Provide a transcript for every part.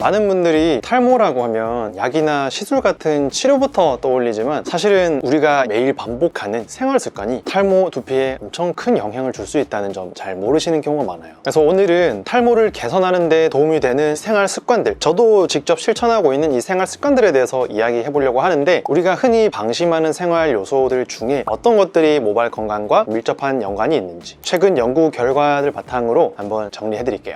많은 분들이 탈모라고 하면 약이나 시술 같은 치료부터 떠올리지만 사실은 우리가 매일 반복하는 생활 습관이 탈모, 두피에 엄청 큰 영향을 줄 수 있다는 점 잘 모르시는 경우가 많아요. 그래서 오늘은 탈모를 개선하는 데 도움이 되는 생활 습관들, 저도 직접 실천하고 있는 이 생활 습관들에 대해서 이야기해 보려고 하는데, 우리가 흔히 방심하는 생활 요소들 중에 어떤 것들이 모발 건강과 밀접한 연관이 있는지 최근 연구 결과를 바탕으로 한번 정리해 드릴게요.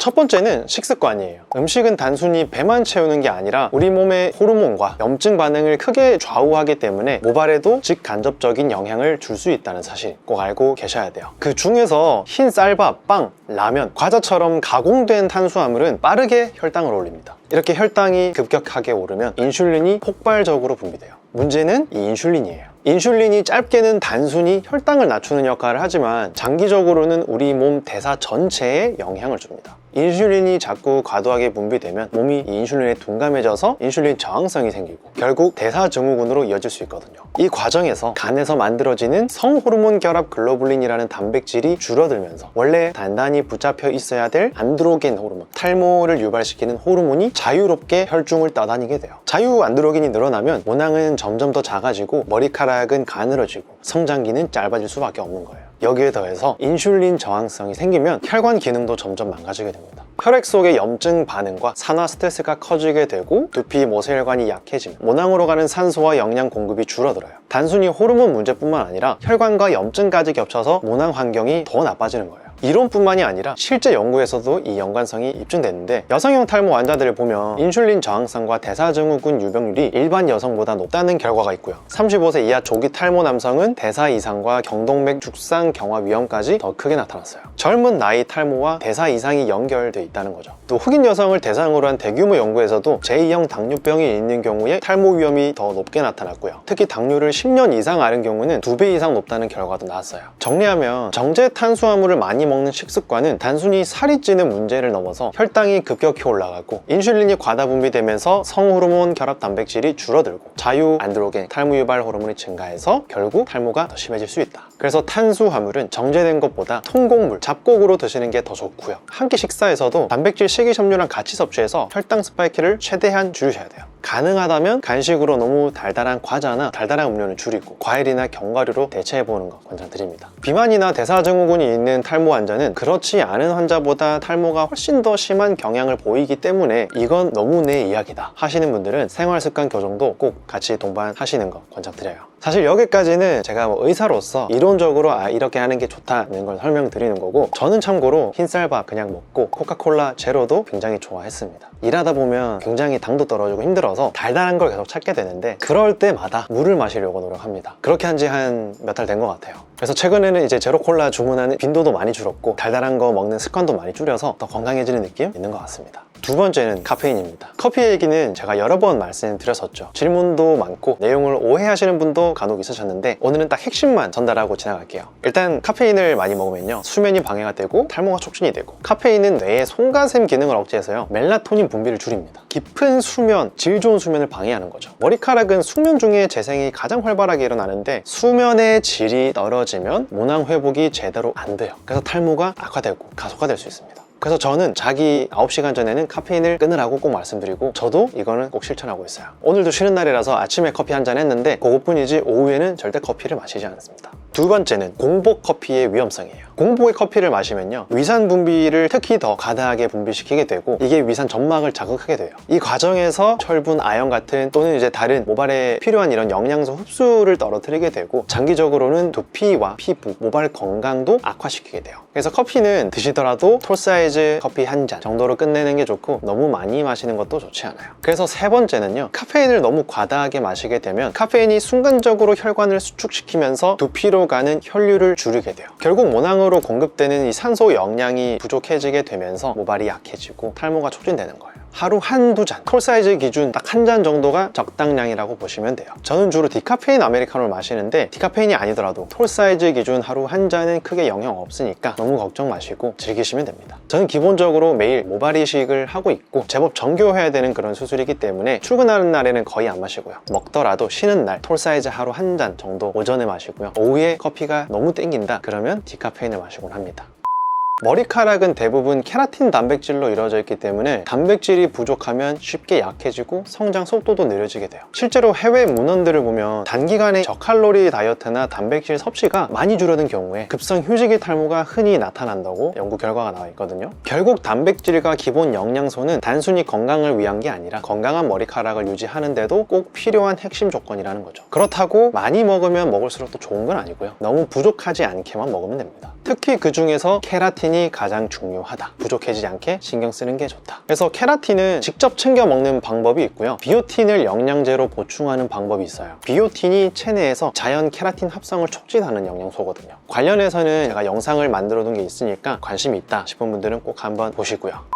첫 번째는 식습관이에요. 음식은 단순히 배만 채우는 게 아니라 우리 몸의 호르몬과 염증 반응을 크게 좌우하기 때문에 모발에도 직간접적인 영향을 줄 수 있다는 사실 꼭 알고 계셔야 돼요. 그 중에서 흰 쌀밥, 빵, 라면, 과자처럼 가공된 탄수화물은 빠르게 혈당을 올립니다. 이렇게 혈당이 급격하게 오르면 인슐린이 폭발적으로 분비돼요. 문제는 이 인슐린이에요. 인슐린이 짧게는 단순히 혈당을 낮추는 역할을 하지만 장기적으로는 우리 몸 대사 전체에 영향을 줍니다. 인슐린이 자꾸 과도하게 분비되면 몸이 이 인슐린에 둔감해져서 인슐린 저항성이 생기고 결국 대사증후군으로 이어질 수 있거든요. 이 과정에서 간에서 만들어지는 성호르몬 결합 글로불린이라는 단백질이 줄어들면서 원래 단단히 붙잡혀 있어야 될 안드로겐 호르몬, 탈모를 유발시키는 호르몬이 자유롭게 혈중을 떠다니게 돼요. 자유 안드로겐이 늘어나면 모낭은 점점 더 작아지고 머리카락은 가늘어지고 성장기는 짧아질 수밖에 없는 거예요. 여기에 더해서 인슐린 저항성이 생기면 혈관 기능도 점점 망가지게 됩니다. 혈액 속의 염증 반응과 산화 스트레스가 커지게 되고 두피 모세혈관이 약해지면 모낭으로 가는 산소와 영양 공급이 줄어들어요. 단순히 호르몬 문제뿐만 아니라 혈관과 염증까지 겹쳐서 모낭 환경이 더 나빠지는 거예요. 이론뿐만이 아니라 실제 연구에서도 이 연관성이 입증됐는데, 여성형 탈모 환자들을 보면 인슐린 저항성과 대사증후군 유병률이 일반 여성보다 높다는 결과가 있고요. 35세 이하 조기 탈모 남성은 대사 이상과 경동맥 죽상 경화 위험까지 더 크게 나타났어요. 젊은 나이 탈모와 대사 이상이 연결돼 있다는 거죠. 또 흑인 여성을 대상으로 한 대규모 연구에서도 제2형 당뇨병이 있는 경우에 탈모 위험이 더 높게 나타났고요. 특히 당뇨를 10년 이상 앓은 경우는 2배 이상 높다는 결과도 나왔어요. 정리하면 정제 탄수화물을 많이 먹는 식습관은 단순히 살이 찌는 문제를 넘어서 혈당이 급격히 올라가고 인슐린이 과다 분비되면서 성호르몬 결합 단백질이 줄어들고 자유 안드로겐 탈모 유발 호르몬이 증가해서 결국 탈모가 더 심해질 수 있다. 그래서 탄수화물은 정제된 것보다 통곡물, 잡곡으로 드시는 게 더 좋고요. 한 끼 식사에서도 단백질, 식이섬유랑 같이 섭취해서 혈당 스파이크를 최대한 줄이셔야 돼요. 가능하다면 간식으로 너무 달달한 과자나 달달한 음료는 줄이고 과일이나 견과류로 대체해보는 거 권장드립니다. 비만이나 대사증후군이 있는 탈모 환자는 그렇지 않은 환자보다 탈모가 훨씬 더 심한 경향을 보이기 때문에 이건 너무 내 이야기다 하시는 분들은 생활습관 교정도 꼭 같이 동반하시는 거 권장드려요. 사실 여기까지는 제가 의사로서 이론적으로 이렇게 하는 게 좋다는 걸 설명드리는 거고, 저는 참고로 흰쌀밥 그냥 먹고 코카콜라 제로도 굉장히 좋아했습니다. 일하다 보면 굉장히 당도 떨어지고 힘들어서 달달한 걸 계속 찾게 되는데, 그럴 때마다 물을 마시려고 노력합니다. 그렇게 한 지 한 몇 달 된 것 같아요. 그래서 최근에는 이제 제로콜라 주문하는 빈도도 많이 줄었고 달달한 거 먹는 습관도 많이 줄여서 더 건강해지는 느낌 있는 것 같습니다. 두 번째는 카페인입니다. 커피 얘기는 제가 여러 번 말씀드렸었죠. 질문도 많고 내용을 오해하시는 분도 간혹 있으셨는데 오늘은 딱 핵심만 전달하고 지나갈게요. 일단 카페인을 많이 먹으면요, 수면이 방해가 되고 탈모가 촉진이 되고, 카페인은 뇌의 송가샘 기능을 억제해서요 멜라토닌 분비를 줄입니다. 깊은 수면, 질 좋은 수면을 방해하는 거죠. 머리카락은 숙면 중에 재생이 가장 활발하게 일어나는데 수면의 질이 떨어지면 모낭 회복이 제대로 안 돼요. 그래서 탈모가 악화되고 가속화될 수 있습니다. 그래서 저는 자기 9시간 전에는 카페인을 끊으라고 꼭 말씀드리고, 저도 이거는 꼭 실천하고 있어요. 오늘도 쉬는 날이라서 아침에 커피 한 잔 했는데 그것뿐이지 오후에는 절대 커피를 마시지 않습니다. 두 번째는 공복 커피의 위험성이에요. 공복의 커피를 마시면요, 위산 분비를 특히 더 과다하게 분비시키게 되고 이게 위산 점막을 자극하게 돼요. 이 과정에서 철분, 아연 같은 또는 이제 다른 모발에 필요한 이런 영양소 흡수를 떨어뜨리게 되고 장기적으로는 두피와 피부, 모발 건강도 악화시키게 돼요. 그래서 커피는 드시더라도 톨 사이즈 커피 한 잔 정도로 끝내는 게 좋고 너무 많이 마시는 것도 좋지 않아요. 그래서 세 번째는요, 카페인을 너무 과다하게 마시게 되면 카페인이 순간적으로 혈관을 수축시키면서 두피로 가는 혈류를 줄이게 돼요. 결국 모낭으로 공급되는 이 산소 영양이 부족해지게 되면서 모발이 약해지고 탈모가 촉진되는 거예요. 하루 한두 잔, 톨 사이즈 기준 딱 한 잔 정도가 적당량이라고 보시면 돼요. 저는 주로 디카페인 아메리카노를 마시는데 디카페인이 아니더라도 톨 사이즈 기준 하루 한 잔은 크게 영향 없으니까 너무 걱정 마시고 즐기시면 됩니다. 저는 기본적으로 매일 모발 이식을 하고 있고 제법 정교해야 되는 그런 수술이기 때문에 출근하는 날에는 거의 안 마시고요. 먹더라도 쉬는 날 톨 사이즈 하루 한 잔 정도 오전에 마시고요. 오후에 커피가 너무 땡긴다 그러면 디카페인을 마시곤 합니다. 머리카락은 대부분 케라틴 단백질로 이루어져 있기 때문에 단백질이 부족하면 쉽게 약해지고 성장 속도도 느려지게 돼요. 실제로 해외 문헌들을 보면 단기간에 저칼로리 다이어트나 단백질 섭취가 많이 줄어든 경우에 급성 휴지기 탈모가 흔히 나타난다고 연구 결과가 나와 있거든요. 결국 단백질과 기본 영양소는 단순히 건강을 위한 게 아니라 건강한 머리카락을 유지하는데도 꼭 필요한 핵심 조건이라는 거죠. 그렇다고 많이 먹으면 먹을수록 또 좋은 건 아니고요. 너무 부족하지 않게만 먹으면 됩니다. 특히 그 중에서 케라틴이 가장 중요하다. 부족해지지 않게 신경 쓰는 게 좋다. 그래서 케라틴은 직접 챙겨 먹는 방법이 있고요. 비오틴을 영양제로 보충하는 방법이 있어요. 비오틴이 체내에서 자연 케라틴 합성을 촉진하는 영양소거든요. 관련해서는 제가 영상을 만들어 둔 게 있으니까 관심이 있다 싶은 분들은 꼭 한번 보시고요.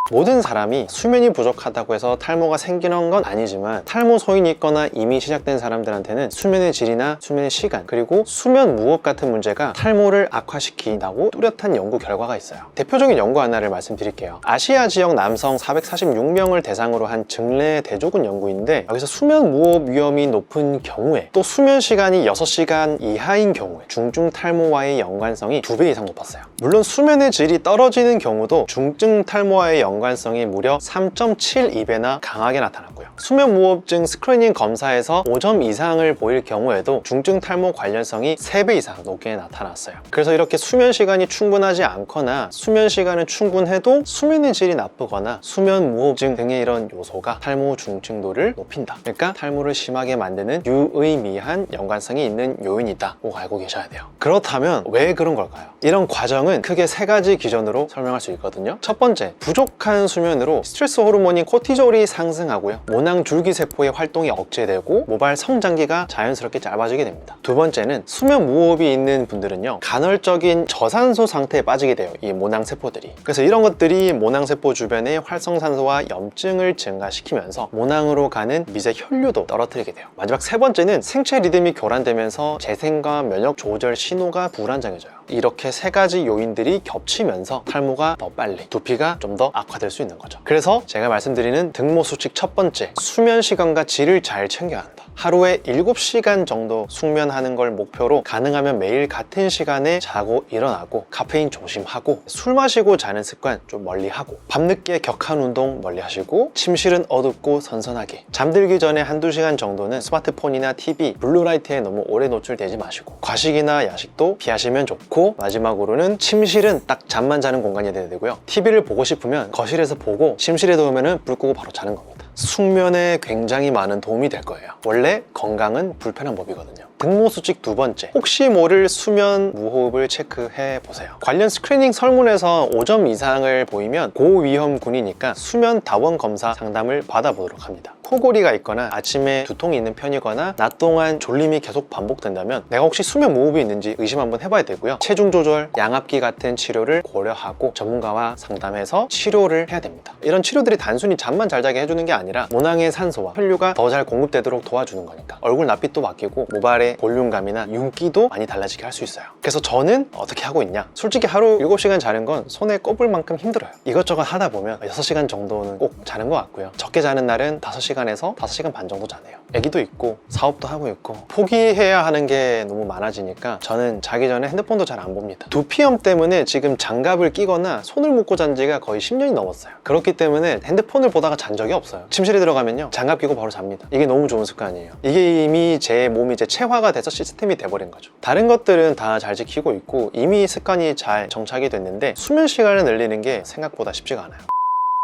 모든 사람이 수면이 부족하다고 해서 탈모가 생기는 건 아니지만 탈모 소인이 있거나 이미 시작된 사람들한테는 수면의 질이나 수면의 시간 그리고 수면 무호흡 같은 문제가 탈모를 악화시킨다고 뚜렷한 연구 결과가 있어요. 대표적인 연구 하나를 말씀드릴게요. 아시아 지역 남성 446명을 대상으로 한 증례 대조군 연구인데 여기서 수면 무호흡 위험이 높은 경우에 또 수면 시간이 6시간 이하인 경우에 중증 탈모와의 연관성이 2배 이상 높았어요. 물론 수면의 질이 떨어지는 경우도 중증 탈모와의 연관성이 무려 3.72배나 강하게 나타났고요. 수면무호흡증 스크리닝 검사에서 5점 이상을 보일 경우에도 중증 탈모 관련성이 3배 이상 높게 나타났어요. 그래서 이렇게 수면 시간이 충분하지 않거나 수면 시간은 충분해도 수면의 질이 나쁘거나 수면무호흡증 등의 이런 요소가 탈모 중증도를 높인다. 그러니까 탈모를 심하게 만드는 유의미한 연관성이 있는 요인이다 꼭 알고 계셔야 돼요. 그렇다면 왜 그런 걸까요? 이런 과정은 크게 3가지 기준으로 설명할 수 있거든요. 첫 번째, 부족한 수면으로 스트레스 호르몬인 코티졸이 상승하고요. 모낭 줄기세포의 활동이 억제되고 모발 성장기가 자연스럽게 짧아지게 됩니다. 두 번째는 수면 무호흡이 있는 분들은요, 간헐적인 저산소 상태에 빠지게 돼요. 이 모낭세포들이. 그래서 이런 것들이 모낭세포 주변의 활성산소와 염증을 증가시키면서 모낭으로 가는 미세 혈류도 떨어뜨리게 돼요. 마지막 세 번째는 생체 리듬이 교란되면서 재생과 면역 조절 신호가 불안정해져요. 이렇게 3가지 요인들이 겹치면서 탈모가 더 빨리, 두피가 좀 더 악화될 수 있는 거죠. 그래서 제가 말씀드리는 등모 수칙 첫 번째, 수면 시간과 질을 잘 챙겨야 한다. 하루에 7시간 정도 숙면하는 걸 목표로 가능하면 매일 같은 시간에 자고 일어나고 카페인 조심하고 술 마시고 자는 습관 좀 멀리하고 밤늦게 격한 운동 멀리하시고 침실은 어둡고 선선하게 잠들기 전에 1~2시간 정도는 스마트폰이나 TV, 블루라이트에 너무 오래 노출되지 마시고 과식이나 야식도 피하시면 좋고 마지막으로는 침실은 딱 잠만 자는 공간이 돼야 되고요. TV를 보고 싶으면 거실에서 보고 침실에 들어오면 불 끄고 바로 자는 겁니다. 숙면에 굉장히 많은 도움이 될 거예요. 원래 건강은 불편한 법이거든요. 등모 수칙 두 번째, 혹시 모를 수면 무호흡을 체크해 보세요. 관련 스크리닝 설문에서 5점 이상을 보이면 고위험군이니까 수면 다원 검사 상담을 받아보도록 합니다. 코골이가 있거나 아침에 두통이 있는 편이거나 낮 동안 졸림이 계속 반복된다면 내가 혹시 수면 무호흡이 있는지 의심 한번 해봐야 되고요. 체중 조절, 양압기 같은 치료를 고려하고 전문가와 상담해서 치료를 해야 됩니다. 이런 치료들이 단순히 잠만 잘 자게 해주는 게 아니라 모낭의 산소와 혈류가 더 잘 공급되도록 도와주는 거니까 얼굴 낯빛도 바뀌고 모발의 볼륨감이나 윤기도 많이 달라지게 할 수 있어요. 그래서 저는 어떻게 하고 있냐? 솔직히 하루 7시간 자는 건 손에 꼽을 만큼 힘들어요. 이것저것 하다 보면 6시간 정도는 꼭 자는 것 같고요. 적게 자는 날은 5시간에서 5시간 반 정도 자네요. 애기도 있고 사업도 하고 있고 포기해야 하는 게 너무 많아지니까 저는 자기 전에 핸드폰도 잘 안 봅니다. 두피염 때문에 지금 장갑을 끼거나 손을 묶고 잔 지가 거의 10년이 넘었어요. 그렇기 때문에 핸드폰을 보다가 잔 적이 없어요. 침실에 들어가면요, 장갑 끼고 바로 잡니다. 이게 너무 좋은 습관이에요. 이게 이미 제 몸이 이제 체화가 돼서 시스템이 돼버린 거죠. 다른 것들은 다 잘 지키고 있고 이미 습관이 잘 정착이 됐는데 수면 시간을 늘리는 게 생각보다 쉽지가 않아요.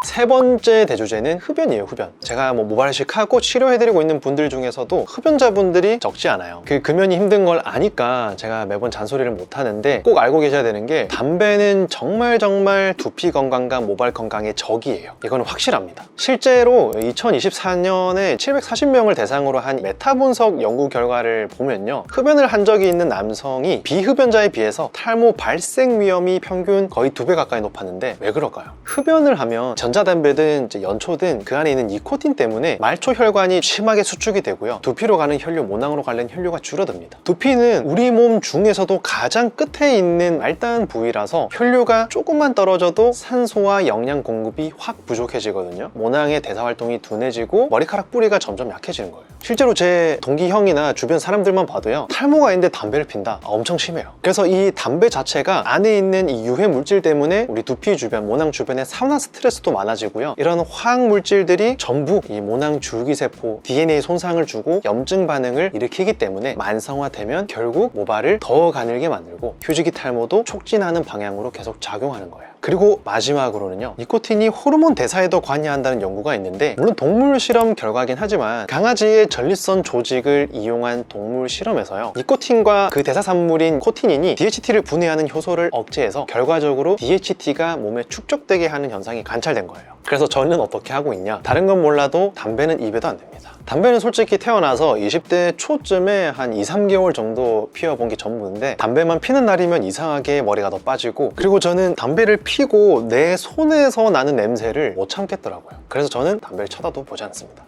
세 번째 대주제는 흡연이에요. 흡연. 제가 모발이식 하고 치료해드리고 있는 분들 중에서도 흡연자분들이 적지 않아요. 그 금연이 힘든 걸 아니까 제가 매번 잔소리를 못 하는데 꼭 알고 계셔야 되는 게 담배는 정말 두피 건강과 모발 건강의 적이에요. 이건 확실합니다. 실제로 2024년에 740명을 대상으로 한 메타 분석 연구 결과를 보면요, 흡연을 한 적이 있는 남성이 비흡연자에 비해서 탈모 발생 위험이 평균 거의 2배 가까이 높았는데 왜 그럴까요? 흡연을 하면 전자담배든 이제 연초든 그 안에 있는 니코틴 때문에 말초 혈관이 심하게 수축이 되고요. 두피로 가는 혈류, 모낭으로 가는 혈류가 줄어듭니다. 두피는 우리 몸 중에서도 가장 끝에 있는 말단 부위라서 혈류가 조금만 떨어져도 산소와 영양 공급이 확 부족해지거든요. 모낭의 대사 활동이 둔해지고 머리카락 뿌리가 점점 약해지는 거예요. 실제로 제 동기 형이나 주변 사람들만 봐도요, 탈모가 있는데 담배를 핀다? 엄청 심해요. 그래서 이 담배 자체가 안에 있는 이 유해 물질 때문에 우리 두피 주변, 모낭 주변에 산화 스트레스도 많아지고요. 이런 화학 물질들이 전부 이 모낭 줄기세포 DNA 손상을 주고 염증 반응을 일으키기 때문에 만성화되면 결국 모발을 더 가늘게 만들고 휴지기 탈모도 촉진하는 방향으로 계속 작용하는 거예요. 그리고 마지막으로는요, 니코틴이 호르몬 대사에도 관여한다는 연구가 있는데, 물론 동물 실험 결과긴 하지만 강아지의 전립선 조직을 이용한 동물 실험에서요, 니코틴과 그 대사산물인 코티닌이 DHT를 분해하는 효소를 억제해서 결과적으로 DHT가 몸에 축적되게 하는 현상이 관찰된 거예요. 그래서 저는 어떻게 하고 있냐? 다른 건 몰라도 담배는 입에도 안 됩니다. 담배는 솔직히 태어나서 20대 초쯤에 한 2-3개월 정도 피워본 게 전부인데, 담배만 피는 날이면 이상하게 머리가 더 빠지고, 그리고 저는 담배를 피고 내 손에서 나는 냄새를 못 참겠더라고요. 그래서 저는 담배를 쳐다도 보지 않습니다.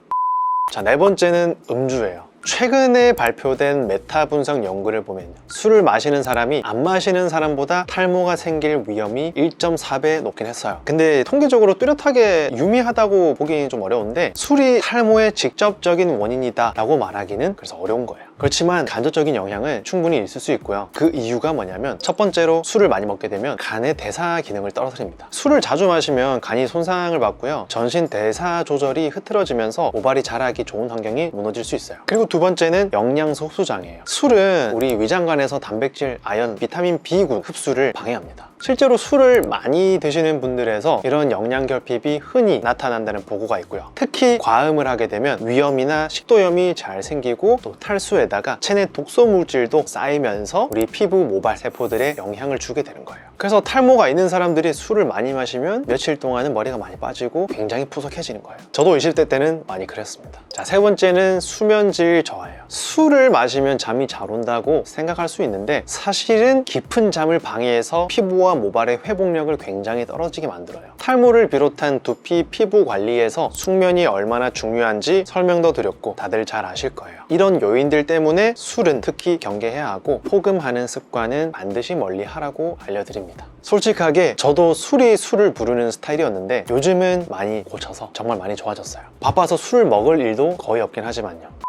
자, 네 번째는 음주예요. 최근에 발표된 메타 분석 연구를 보면요, 술을 마시는 사람이 안 마시는 사람보다 탈모가 생길 위험이 1.4배 높긴 했어요. 근데 통계적으로 뚜렷하게 유의하다고 보기는 좀 어려운데, 술이 탈모의 직접적인 원인이다 라고 말하기는 그래서 어려운 거예요. 그렇지만 간접적인 영향은 충분히 있을 수 있고요. 그 이유가 뭐냐면, 첫 번째로 술을 많이 먹게 되면 간의 대사 기능을 떨어뜨립니다. 술을 자주 마시면 간이 손상을 받고요, 전신 대사 조절이 흐트러지면서 모발이 자라기 좋은 환경이 무너질 수 있어요. 그리고 두 번째는 영양소 흡수 장애예요. 술은 우리 위장관에서 단백질, 아연, 비타민 B군 흡수를 방해합니다. 실제로 술을 많이 드시는 분들에서 이런 영양 결핍이 흔히 나타난다는 보고가 있고요. 특히 과음을 하게 되면 위염이나 식도염이 잘 생기고, 또 탈수에다가 체내 독소 물질도 쌓이면서 우리 피부, 모발 세포들에 영향을 주게 되는 거예요. 그래서 탈모가 있는 사람들이 술을 많이 마시면 며칠 동안은 머리가 많이 빠지고 굉장히 푸석해지는 거예요. 저도 20대 때는 많이 그랬습니다. 자, 세 번째는 수면질 저하예요. 술을 마시면 잠이 잘 온다고 생각할 수 있는데, 사실은 깊은 잠을 방해해서 피부와 모발의 회복력을 굉장히 떨어지게 만들어요. 탈모를 비롯한 두피, 피부 관리에서 숙면이 얼마나 중요한지 설명도 드렸고 다들 잘 아실 거예요. 이런 요인들 때문에 술은 특히 경계해야 하고, 포금하는 습관은 반드시 멀리 하라고 알려드립니다. 솔직하게 저도 술을 부르는 스타일이었는데 요즘은 많이 고쳐서 정말 많이 좋아졌어요. 바빠서 술을 먹을 일도 거의 없긴 하지만요.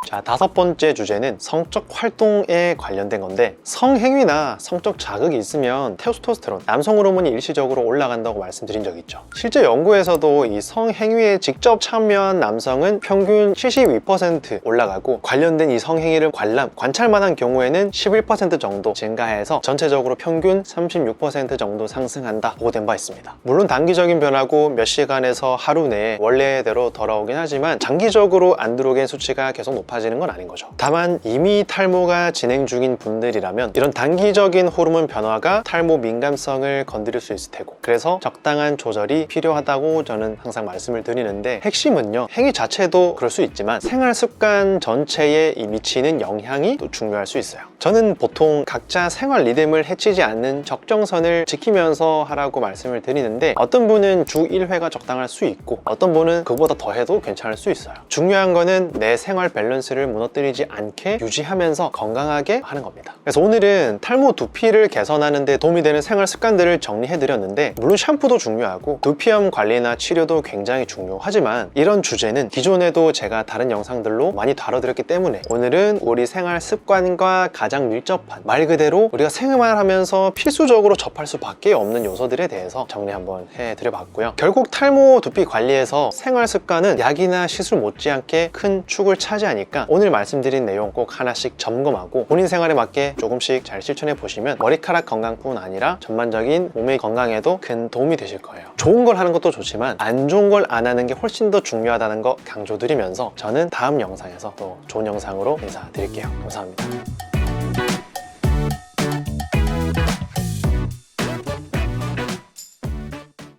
자, 다섯 번째 주제는 성적 활동에 관련된 건데, 성행위나 성적 자극이 있으면 테스토스테론, 남성 호르몬이 일시적으로 올라간다고 말씀드린 적 있죠. 실제 연구에서도 이 성행위에 직접 참여한 남성은 평균 72% 올라가고, 관련된 이 성행위를 관찰만한 경우에는 11% 정도 증가해서 전체적으로 평균 36% 정도 상승한다 보고된 바 있습니다. 물론 단기적인 변화고 몇 시간에서 하루 내에 원래대로 돌아오긴 하지만 장기적으로 안드로겐 수치가 계속 높아지는 건 아닌 거죠. 다만 이미 탈모가 진행 중인 분들이라면 이런 단기적인 호르몬 변화가 탈모 민감성을 건드릴 수 있을 테고, 그래서 적당한 조절이 필요하다고 저는 항상 말씀을 드리는데, 핵심은요, 행위 자체도 그럴 수 있지만 생활 습관 전체에 미치는 영향이 또 중요할 수 있어요. 저는 보통 각자 생활 리듬을 해치지 않는 적정선을 지키면서 하라고 말씀을 드리는데, 어떤 분은 주 1회가 적당할 수 있고 어떤 분은 그보다 더 해도 괜찮을 수 있어요. 중요한 거는 내 생활 밸런스를 무너뜨리지 않게 유지하면서 건강하게 하는 겁니다. 그래서 오늘은 탈모 두피를 개선하는 데 도움이 되는 생활 습관들을 정리해 드렸는데, 물론 샴푸도 중요하고 두피염 관리나 치료도 굉장히 중요하지만 이런 주제는 기존에도 제가 다른 영상들로 많이 다뤄드렸기 때문에 오늘은 우리 생활 습관과 가장 밀접한, 말 그대로 우리가 생활하면서 필수적으로 접할 수밖에 없는 요소들에 대해서 정리 한번 해드려봤고요. 결국 탈모 두피 관리에서 생활 습관은 약이나 시술 못지않게 큰 축을 차지하니까 오늘 말씀드린 내용 꼭 하나씩 점검하고 본인 생활에 맞게 조금씩 잘 실천해 보시면 머리카락 건강뿐 아니라 전반적인 몸의 건강에도 큰 도움이 되실 거예요. 좋은 걸 하는 것도 좋지만 안 좋은 걸 안 하는 게 훨씬 더 중요하다는 거 강조드리면서 저는 다음 영상에서 또 좋은 영상으로 인사드릴게요. 감사합니다.